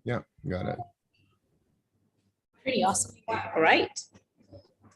Yeah, got it. Pretty awesome. All right.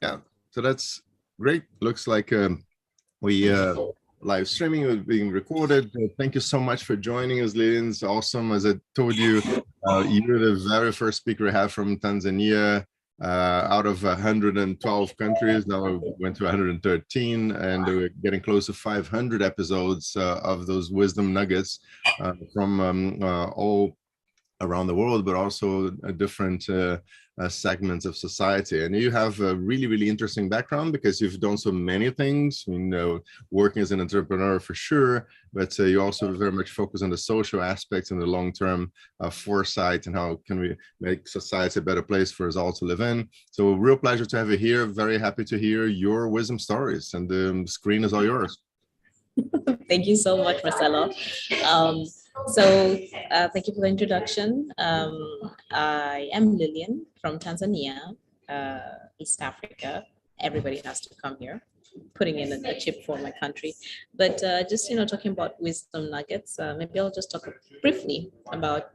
Yeah, so that's great. Looks like we live streaming is being recorded. Thank you so much for joining us, Lillian. It's awesome. As I told you, you're the very first speaker I have from Tanzania. Out of 112 countries, now we went to 113, and we're getting close to 500 episodes of those wisdom nuggets from all around the world, but also different segments of society. And you have a really, really interesting background because you've done so many things, working as an entrepreneur for sure, but you also very much focus on the social aspects and the long-term foresight and how can we make society a better place for us all to live in. So a real pleasure to have you here. Very happy to hear your wisdom stories, and the screen is all yours. Thank you so much, Marcelo. Um, so, thank you for the introduction. I am Lillian from Tanzania, East Africa. Everybody has to come here, putting in a chip for my country. But just talking about wisdom nuggets, maybe I'll just talk briefly about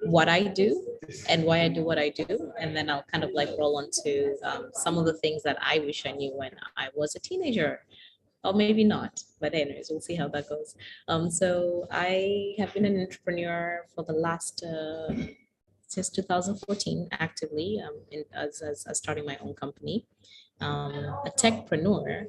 what I do and why I do what I do, and then I'll kind of like roll into some of the things that I wish I knew when I was a teenager, or maybe not. But anyways, we'll see how that goes. So I have been an entrepreneur for the last since 2014 actively, as starting my own company, a techpreneur.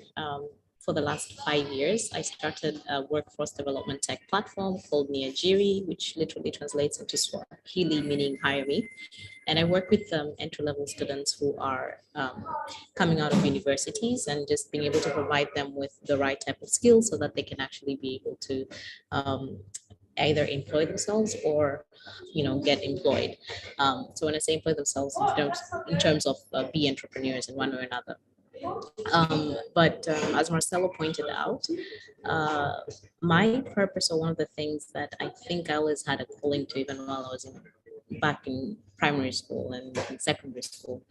For the last 5 years, I started a workforce development tech platform called Niajiri, which literally translates into Swahili, meaning hire me. And I work with entry-level students who are coming out of universities and just being able to provide them with the right type of skills so that they can actually be able to um, either employ themselves or get employed. So when I say employ themselves, in terms of be entrepreneurs in one way or another. But as Marcelo pointed out, uh, my purpose, or one of the things that I think I always had a calling to, even while I was back in primary school and in secondary school,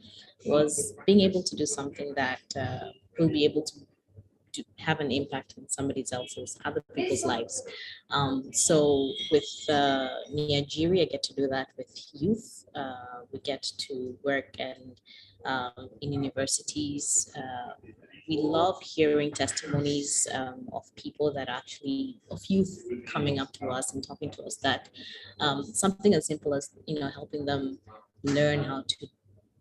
was being able to do something that will be able to have an impact on somebody else's, other people's lives. So with Niajiri, I get to do that with youth. We get to work in universities. We love hearing testimonies of people that actually, of youth coming up to us and talking to us, that something as simple as helping them learn how to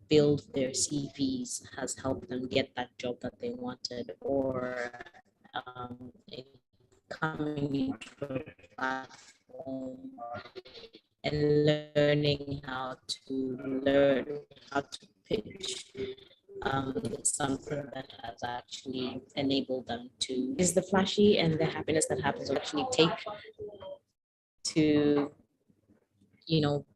build their CVs has helped them get that job that they wanted, or coming into a platform and learning how to pitch something that has actually enabled them to is the flashy and the happiness that happens will actually take to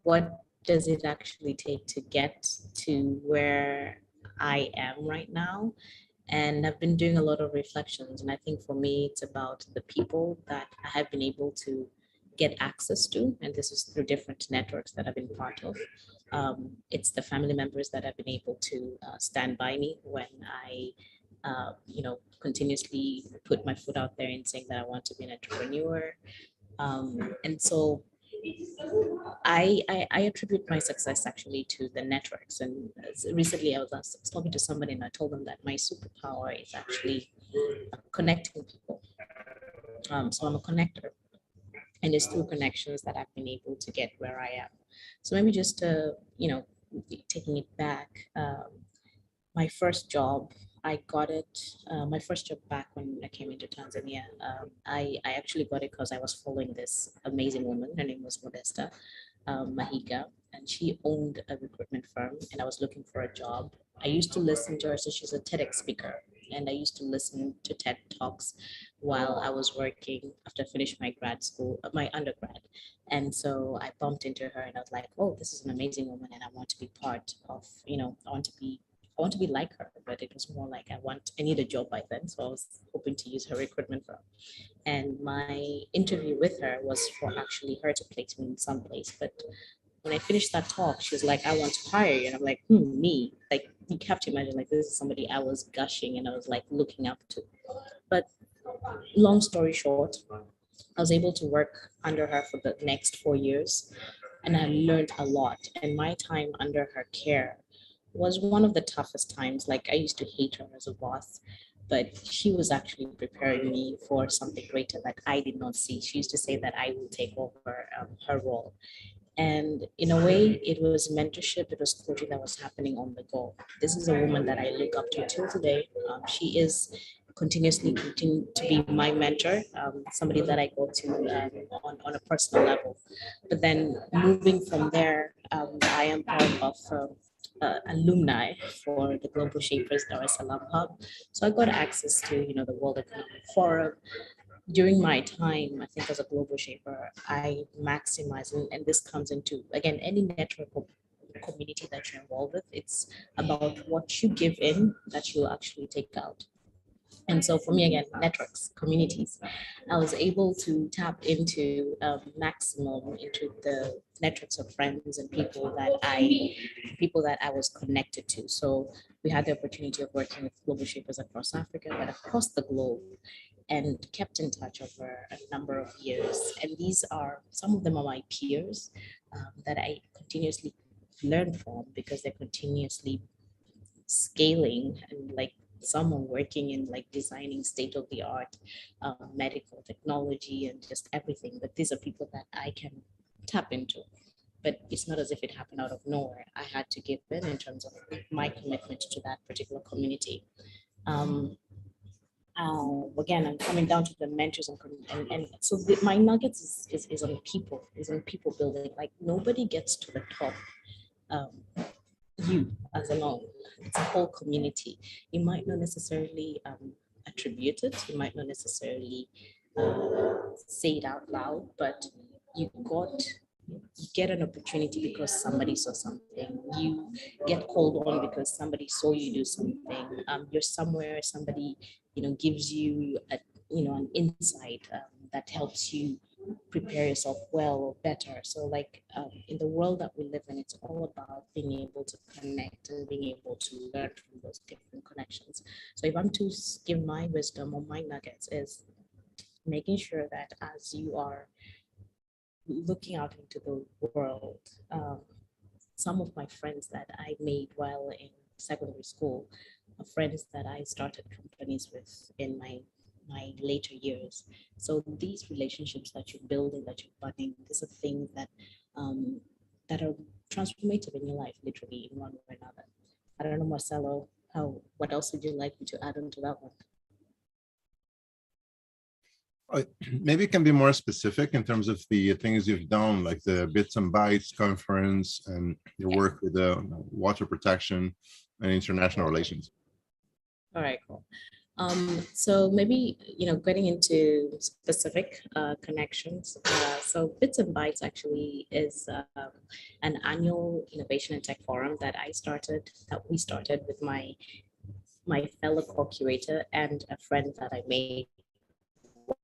what does it actually take to get to where I am right now. And I've been doing a lot of reflections. And I think for me, it's about the people that I have been able to get access to. And this is through different networks that I've been part of. It's the family members that have been able to stand by me when I, continuously put my foot out there and saying that I want to be an entrepreneur. And so I attribute my success actually to the networks. And recently I was talking to somebody and I told them that my superpower is actually connecting people. So I'm a connector, and it's through connections that I've been able to get where I am. So maybe just, taking it back, my first job, I got it. My first job back when I came into Tanzania, I actually got it because I was following this amazing woman. Her name was Modesta Mahiga, and she owned a recruitment firm, and I was looking for a job. I used to listen to her, so she's a TEDx speaker, and I used to listen to TED Talks while I was working after I finished my grad school, my undergrad. And so I bumped into her, and I was like, "Oh, this is an amazing woman, and I want to be part of. I want to be like her." But it was more like I need a job by then, so I was hoping to use her recruitment firm. And my interview with her was for actually her to place me in some place. But when I finished that talk, she was like, "I want to hire you." And I'm like, me? Like, you have to imagine, like, this is somebody I was gushing and I was like looking up to. But long story short, I was able to work under her for the next 4 years. and I learned a lot. And my time under her care was one of the toughest times. Like, I used to hate her as a boss, but she was actually preparing me for something greater that I did not see. She used to say that I will take over her role. And in a way, it was mentorship, it was coaching that was happening on the go. This is a woman that I look up to till today. She is continuously continue to be my mentor, somebody that I go to on a personal level. But then moving from there, I am part of alumni for the Global Shapers Dar es Salaam Hub. So I got access to, the World Economic Forum. During my time, I think as a global shaper, I maximize, and this comes into, again, any network or community that you're involved with, it's about what you give in that you'll actually take out. And so for me, again, networks, communities, I was able to tap into maximum into the networks of friends and people that I was connected to. So we had the opportunity of working with global shapers across Africa, but across the globe, and kept in touch over a number of years. And these are, some of them are my peers that I continuously learn from because they're continuously scaling, and like someone working in like designing state of the art medical technology and just everything. But these are people that I can tap into. But it's not as if it happened out of nowhere. I had to give in terms of my commitment to that particular community. Um, Again, I'm coming down to the mentors and so my nuggets is on people, is on people building. Like, nobody gets to the top um, you as alone. It's a whole community. You might not necessarily attribute it. You might not necessarily say it out loud, but you got you get an opportunity because somebody saw something. You get called on because somebody saw you do something. You're somewhere, somebody gives you an insight that helps you prepare yourself well or better. So like in the world that we live in, it's all about being able to connect and being able to learn from those different connections. So if I'm to give my wisdom or my nuggets, is making sure that as you are looking out into the world, some of my friends that I made while in secondary school are friends that I started companies with in my later years. So these relationships that you're building, that you're budding, these are things that are transformative in your life, literally in one way or another. I don't know, Marcelo, what else would you like me to add on to that one? Maybe you can be more specific in terms of the things you've done, like the Bits and Bytes conference and your work with the water protection and international relations. All right, cool. So maybe, getting into specific connections. So Bits and Bytes actually is an annual innovation and tech forum that we started with my fellow co-curator and a friend that I made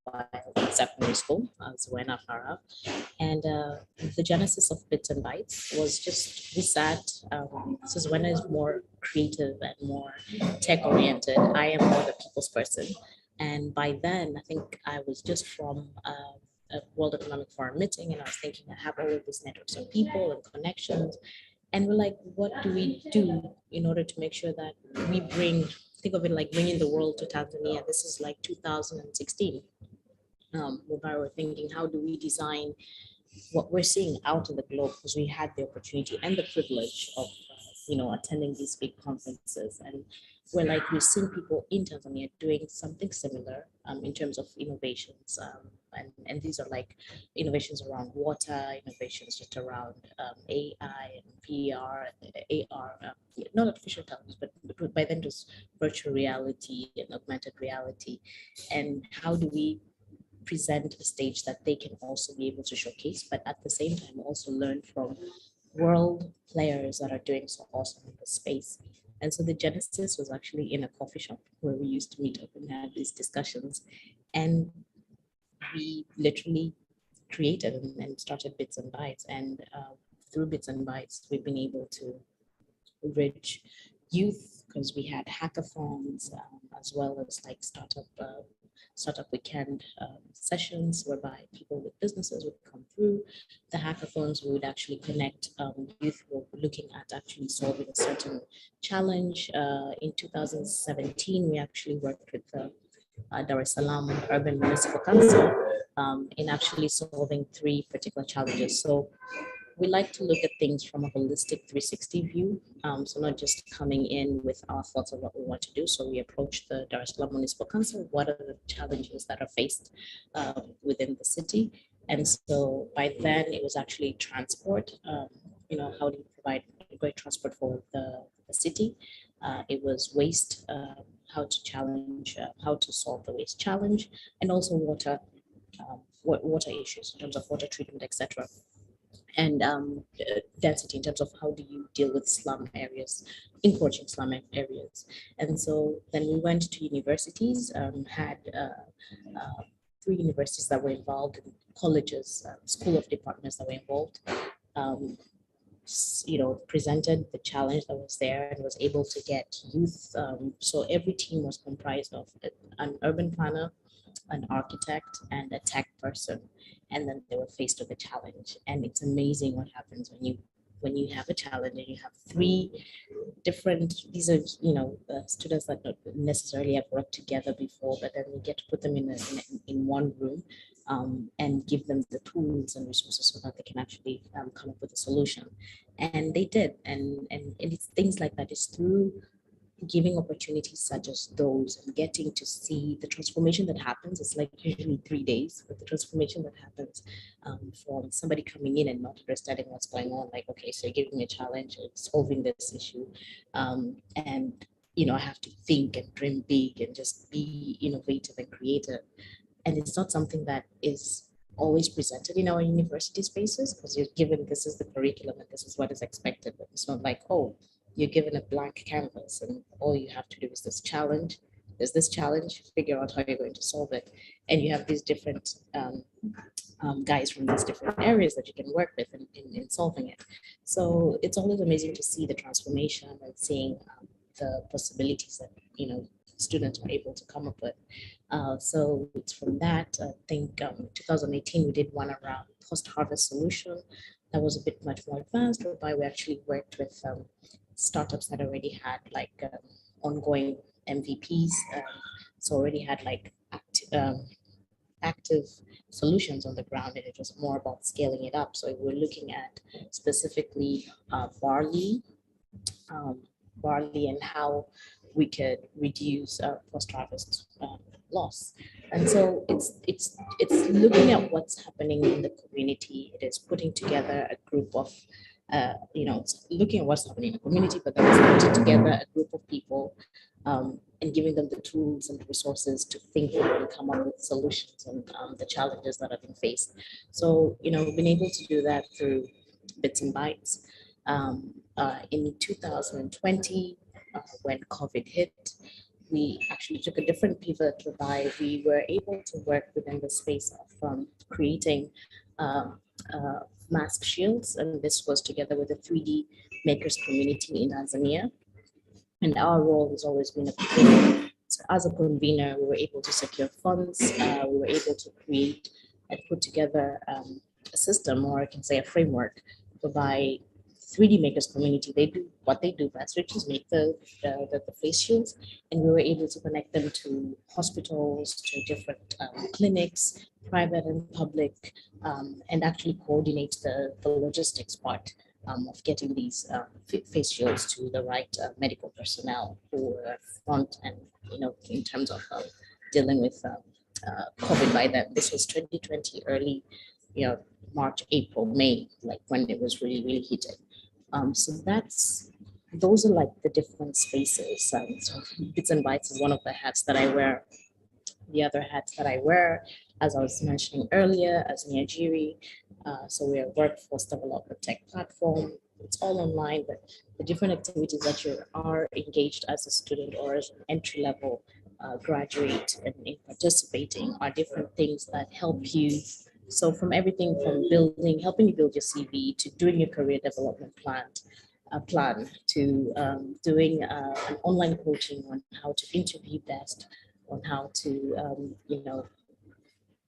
while in secondary school, Zuena Farah. And the genesis of Bits and Bytes was just, we sat, so Zuena is more creative and more tech oriented. I am more the people's person. And by then, I think I was just from a World Economic Forum meeting, and I was thinking, I have all of these networks of people and connections. And we're like, what do we do in order to make sure that we think of it like bringing the world to Tanzania. This is like 2016. Whereby we're thinking, how do we design what we're seeing out in the globe, because we had the opportunity and the privilege of attending these big conferences, and we're seeing people in Tanzania doing something similar in terms of innovations, and these are like innovations around water, innovations just around AI and VR, AR, not artificial intelligence, but by then just virtual reality and augmented reality, and how do we present a stage that they can also be able to showcase, but at the same time also learn from world players that are doing so awesome in the space. And so the genesis was actually in a coffee shop where we used to meet up and have these discussions. And we literally created and started Bits and Bytes. And through Bits and Bytes, we've been able to reach youth because we had hackathons as well as like startup startup weekend sessions whereby people with businesses would come through. The hackathons would actually connect youth who were looking at actually solving a certain challenge. In 2017, we actually worked with the Dar es Salaam Urban Municipal Council in actually solving three particular challenges. So we like to look at things from a holistic 360 view. So not just coming in with our thoughts of what we want to do. So we approach the Dar es Salaam Municipal Council. What are the challenges that are faced within the city? And so by then it was actually transport. How do you provide great transport for the city? It was waste, how to solve the waste challenge, and also water issues in terms of water treatment, etc. And density in terms of how do you deal with slum areas, encroaching slum areas. And so then we went to universities, had three universities that were involved, in colleges, school of departments that were involved. Presented the challenge that was there and was able to get youth. So every team was comprised of an urban planner, an architect, and a tech person. And then they were faced with a challenge. And it's amazing what happens when you have a challenge and you have three different, these are, students that don't necessarily have worked together before, but then you get to put them in one room and give them the tools and resources so that they can actually come up with a solution. And they did. And it's things like that. It's through giving opportunities such as those and getting to see the transformation that happens. It's like usually 3 days, but the transformation that happens from somebody coming in and not understanding what's going on, like, okay, so you're giving me a challenge, it's solving this issue. And I have to think and dream big and just be innovative and creative. And it's not something that is always presented in our university spaces, because you're given, this is the curriculum and this is what is expected. But it's not like, oh, you're given a blank canvas and all you have to do is this challenge. There's this challenge, figure out how you're going to solve it. And you have these different guys from these different areas that you can work with in solving it. So it's always amazing to see the transformation and seeing the possibilities that, students are able to come up with. So it's from that, I think 2018, we did one around post-harvest solution. That was a bit much more advanced, whereby we actually worked with startups that already had ongoing MVPs. So already had active solutions on the ground, and it was more about scaling it up. So we're looking at specifically barley and how we could reduce post-harvest loss. And so it's looking at what's happening in the community. It is putting together a group of it's looking at what's happening in the community, but then it's putting together a group of people and giving them the tools and resources to think and come up with solutions and the challenges that are being faced. So, we've been able to do that through bits and bytes. In 2020, when COVID hit, we actually took a different pivot whereby we were able to work within the space of creating mask shields, and this was together with the 3D makers community in Tanzania. And our role has always been a convener. So as a convener, we were able to secure funds. We were able to create and put together a system, or I can say a framework, whereby 3D makers community, they do what they do best, which is make the face shields. And we were able to connect them to hospitals, to different clinics, private and public, and actually coordinate the logistics part of getting these face shields to the right medical personnel who are front and, in terms of dealing with COVID by then. This was 2020, early, March, April, May, like when it was really, really heated. So those are like the different spaces. So bits and bytes is one of the hats that I wear. The other hats that I wear, as I was mentioning earlier, as Niajiri. So we're a workforce development tech platform. It's all online, but the different activities that you are engaged as a student or as an entry level graduate and in participating are different things that help you. So from everything from helping you build your CV, to doing your career development plan to doing an online coaching on how to interview best, on how to,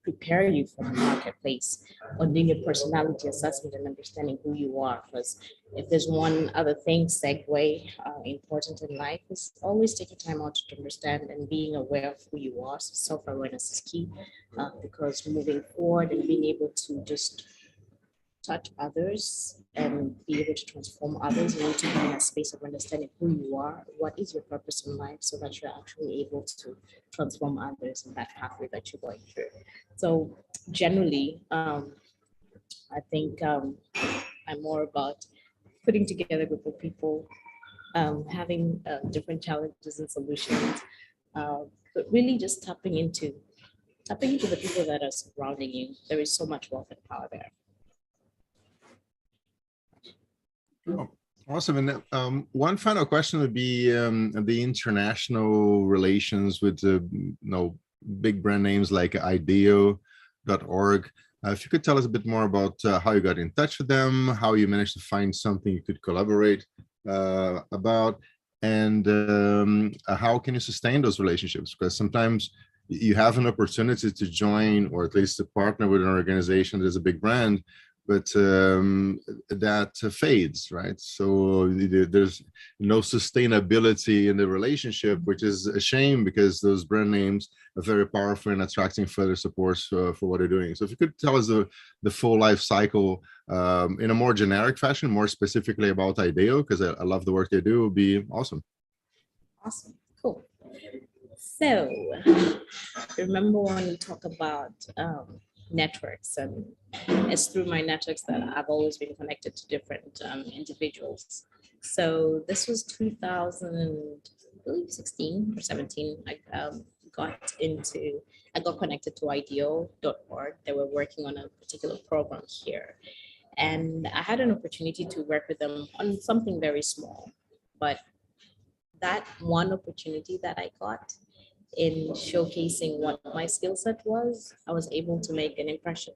prepare you for the marketplace, on doing a personality assessment and understanding who you are. Because if there's one other thing, segue, important in life, is always taking time out to understand and being aware of who you are. So self-awareness is key, because moving forward and being able to just touch others and be able to transform others, you need to be in a space of understanding who you are, what is your purpose in life, so that you're actually able to transform others in that pathway that you're going through. So generally, I think I'm more about putting together a group of people, having different challenges and solutions, but really just tapping into the people that are surrounding you. There is so much wealth and power there. Oh, awesome. And one final question would be the international relations with the big brand names like IDEO.org. If you could tell us a bit more about how you got in touch with them, how you managed to find something you could collaborate about, and how can you sustain those relationships? Because sometimes you have an opportunity to join or at least to partner with an organization that's a big brand, but that fades, right? So there's no sustainability in the relationship, which is a shame because those brand names are very powerful in attracting further support for what they're doing. So if you could tell us the full life cycle in a more generic fashion, more specifically about IDEO, because I love the work they do, would be awesome. Awesome, cool. So remember when we talk about networks, and it's through my networks that I've always been connected to different individuals. So this was 2016 or 17. I got connected to IDEO.org. They were working on a particular program here, and I had an opportunity to work with them on something very small, but that one opportunity that I got in showcasing what my skill set was, I was able to make an impression.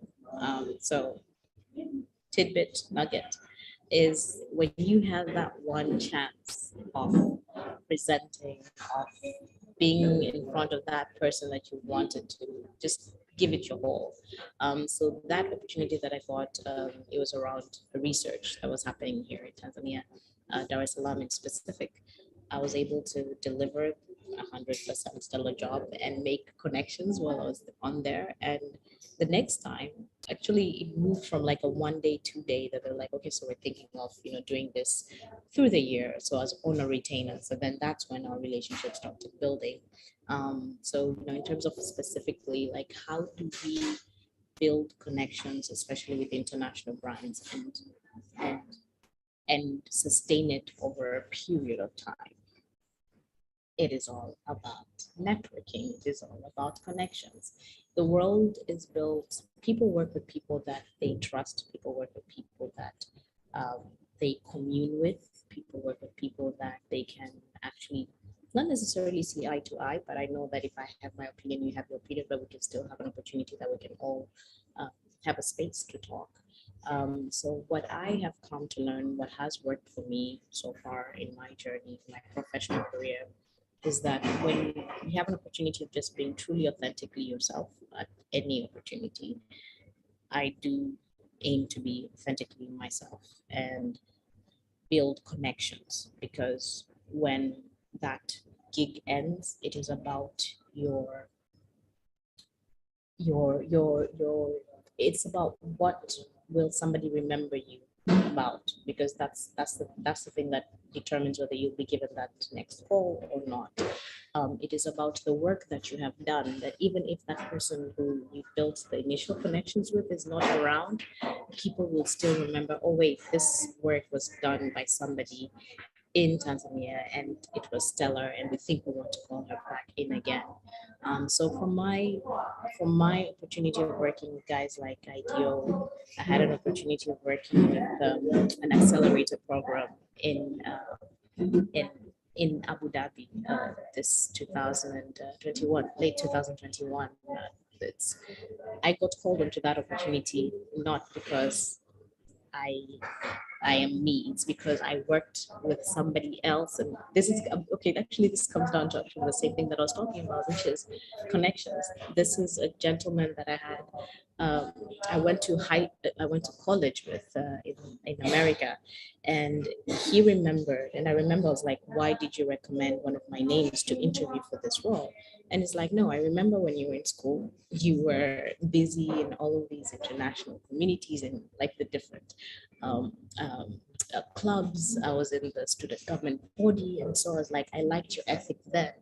So tidbit nugget is when you have that one chance of presenting, of being in front of that person that you wanted to, just give it your all. So that opportunity that I got, it was around research that was happening here in Tanzania, Dar es Salaam in specific. I was able to deliver 100% stellar job and make connections while I was on there. And the next time, actually, it moved from like a 1 day, 2 day that they're like, okay, so we're thinking of doing this through the year. So as owner retainer, so then that's when our relationship started building. So in terms of specifically, like how do we build connections, especially with international brands, and sustain it over a period of time? It is all about networking. It is all about connections. The world is built, people work with people that they trust, people work with people that they commune with, people work with people that they can actually not necessarily see eye to eye, but I know that if I have my opinion, you have your opinion, but we can still have an opportunity that we can all have a space to talk. So what I have come to learn, what has worked for me so far in my journey, my professional career, is that when you have an opportunity of just being truly authentically yourself at any opportunity, I do aim to be authentically myself and build connections, because when that gig ends, it is about it's about what will somebody remember you about, because that's the thing that determines whether you'll be given that next call or not. It is about the work that you have done, that even if that person who you built the initial connections with is not around, people will still remember, oh wait, this work was done by somebody in Tanzania and it was stellar, and we think we want to call her back in again. So for my opportunity of working with guys like IDEO, I had an opportunity of working with an accelerator program in Abu Dhabi this 2021, late 2021. I got called into that opportunity not because I I am me. It's because I worked with somebody else. And this is, okay, actually, this comes down to actually the same thing that I was talking about, which is connections. This is a gentleman that I had. I went to college with in America, and he remembered, and I remember I was like, why did you recommend one of my names to interview for this role? And it's like, no, I remember when you were in school, you were busy in all of these international communities and like the different um, um, clubs. I was in the student government body. And so I was like, I liked your ethic then.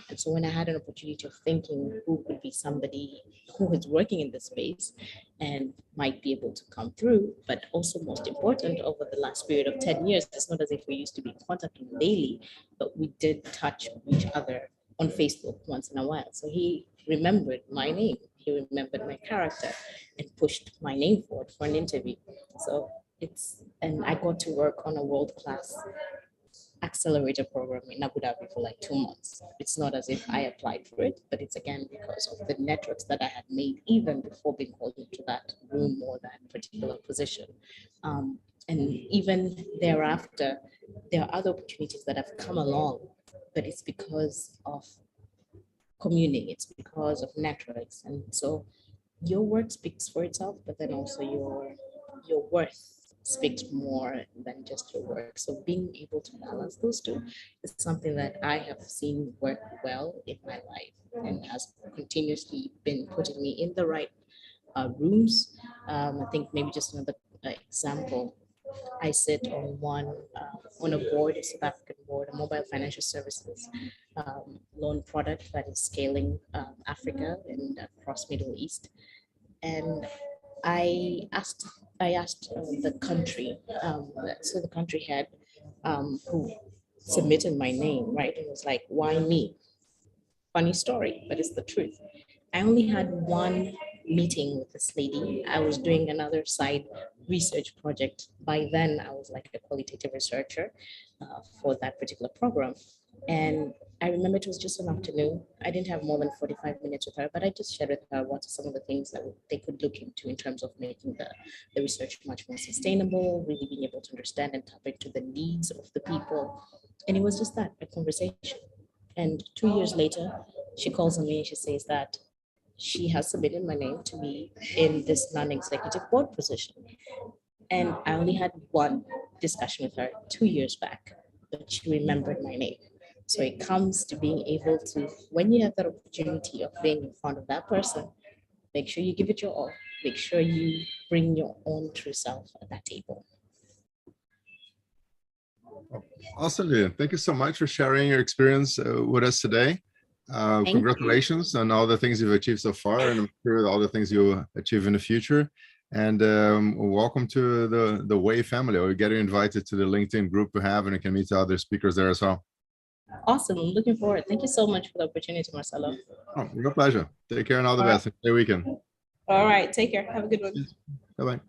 And so when I had an opportunity of thinking who could be somebody who is working in this space and might be able to come through, but also most important, over the last period of 10 years, it's not as if we used to be in contact on daily, but we did touch each other on Facebook once in a while. So he remembered my name, he remembered my character and pushed my name forward for an interview. So and I got to work on a world-class accelerator program in Abu Dhabi for like 2 months. It's not as if I applied for it, but it's again because of the networks that I had made even before being called into that room or that particular position. And even thereafter, there are other opportunities that have come along, but it's because of communing, it's because of networks. And so your work speaks for itself, but then also your worth speaks more than just your work. So being able to balance those two is something that I have seen work well in my life and has continuously been putting me in the right rooms. I think maybe just another example. I sit on a board, a South African board, a mobile financial services loan product that is scaling Africa and across Middle East. And I asked the country, so the country head who submitted my name, right? And it was like, why me? Funny story, but it's the truth. I only had one meeting with this lady. I was doing another side research project. By then, I was like a qualitative researcher for that particular program. And I remember it was just an afternoon. I didn't have more than 45 minutes with her, but I just shared with her what are some of the things that they could look into in terms of making the research much more sustainable, really being able to understand and tap into the needs of the people. And it was just that, a conversation. And 2 years later, she calls on me and she says that she has submitted my name to be in this non-executive board position. And I only had one discussion with her 2 years back, but she remembered my name. So it comes to being able to, when you have that opportunity of being in front of that person, make sure you give it your all. Make sure you bring your own true self at that table. Awesome, Lilian. Thank you so much for sharing your experience with us today. Congratulations on all the things you've achieved so far, and I'm sure all the things you'll achieve in the future. And welcome to the Way family. We're getting invited to the LinkedIn group we have, and you can meet other speakers there as well. Awesome. I'm looking forward. Thank you so much for the opportunity, Marcelo. Oh, real pleasure. Take care and all the best. Have a good weekend. All right. Take care. Have a good one. Bye-bye.